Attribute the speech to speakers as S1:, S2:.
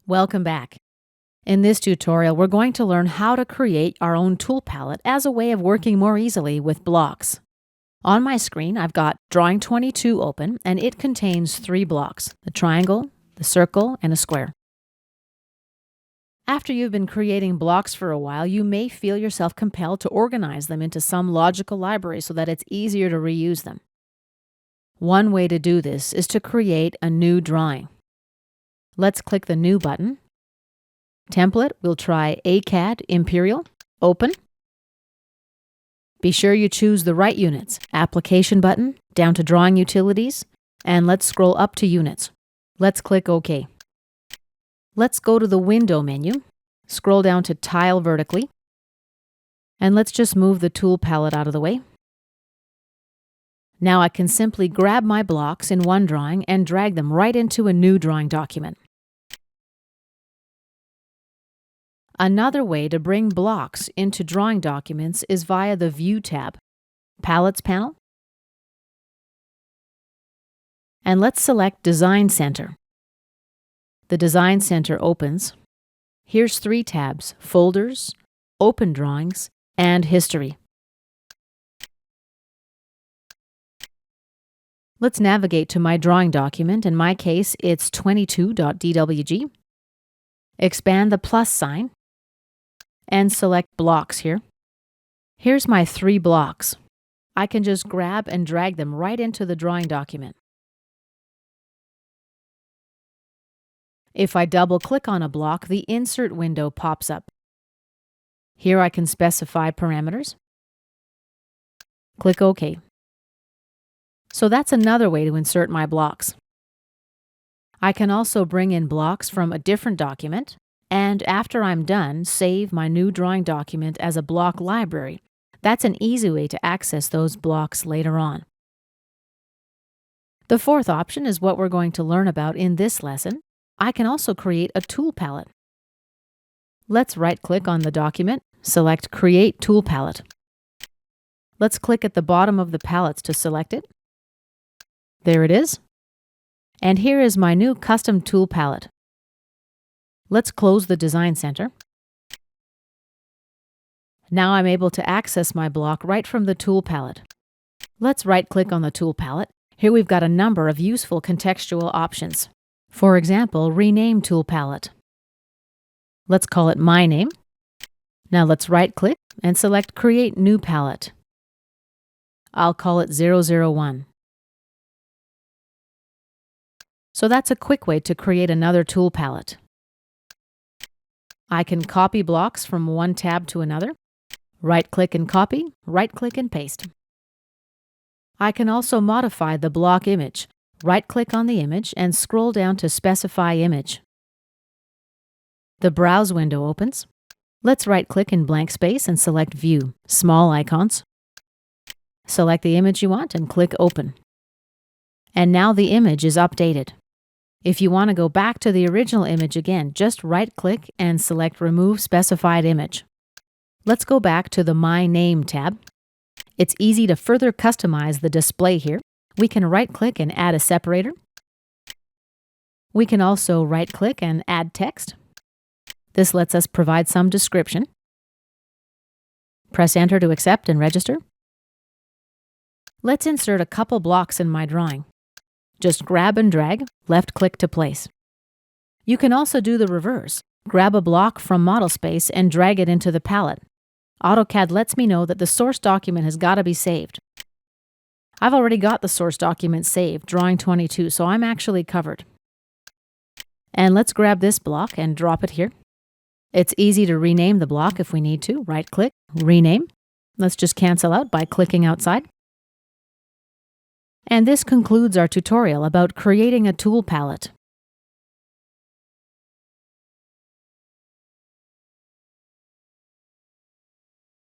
S1: Welcome back. In this tutorial, we're going to learn how to create our own tool palette as a way of working more easily with blocks. On my screen, I've got Drawing 22 open, and it contains 3 blocks: the triangle, the circle, and a square. After you've been creating blocks for a while, you may feel yourself compelled to organize them into some logical library so that it's easier to reuse them. One way to do this is to create a new drawing. Let's click the New button. Template, we'll try AutoCAD Imperial, Open. Be sure you choose the right units. Application button, down to Drawing Utilities, and let's scroll up to Units. Let's click OK. Let's go to the Window menu, scroll down to Tile vertically, and let's just move the tool palette out of the way. Now I can simply grab my blocks in one drawing and drag them right into a new drawing document. Another way to bring blocks into drawing documents is via the View tab, Palettes panel, and let's select Design Center. The Design Center opens. Here's 3 tabs: Folders, Open Drawings, and History. Let's navigate to my drawing document. In my case, it's 22.dwg. Expand the plus sign and select Blocks here. Here's my 3 blocks. I can just grab and drag them right into the drawing document. If I double-click on a block, the Insert window pops up. Here I can specify parameters. Click OK. So that's another way to insert my blocks. I can also bring in blocks from a different document, and after I'm done, save my new drawing document as a block library. That's an easy way to access those blocks later on. The fourth option is what we're going to learn about in this lesson. I can also create a tool palette. Let's right-click on the document, select Create Tool Palette. Let's click at the bottom of the palettes to select it. There it is. And here is my new custom tool palette. Let's close the Design Center. Now I'm able to access my block right from the tool palette. Let's right-click on the tool palette. Here we've got a number of useful contextual options. For example, Rename Tool Palette. Let's call it My Name. Now let's right-click and select Create New Palette. I'll call it 001. So that's a quick way to create another tool palette. I can copy blocks from one tab to another. Right-click and copy, right-click and paste. I can also modify the block image. Right-click on the image and scroll down to Specify Image. The Browse window opens. Let's right-click in blank space and select View, Small Icons. Select the image you want and click Open. And now the image is updated. If you want to go back to the original image again, just right-click and select Remove Specified Image. Let's go back to the My Name tab. It's easy to further customize the display here. We can right-click and add a separator. We can also right-click and add text. This lets us provide some description. Press Enter to accept and register. Let's insert a couple blocks in my drawing. Just grab and drag, left-click to place. You can also do the reverse. Grab a block from model space and drag it into the palette. AutoCAD lets me know that the source document has got to be saved. I've already got the source document saved, Drawing 22, so I'm actually covered. And let's grab this block and drop it here. It's easy to rename the block if we need to. Right-click, rename. Let's just cancel out by clicking outside. And this concludes our tutorial about creating a tool palette.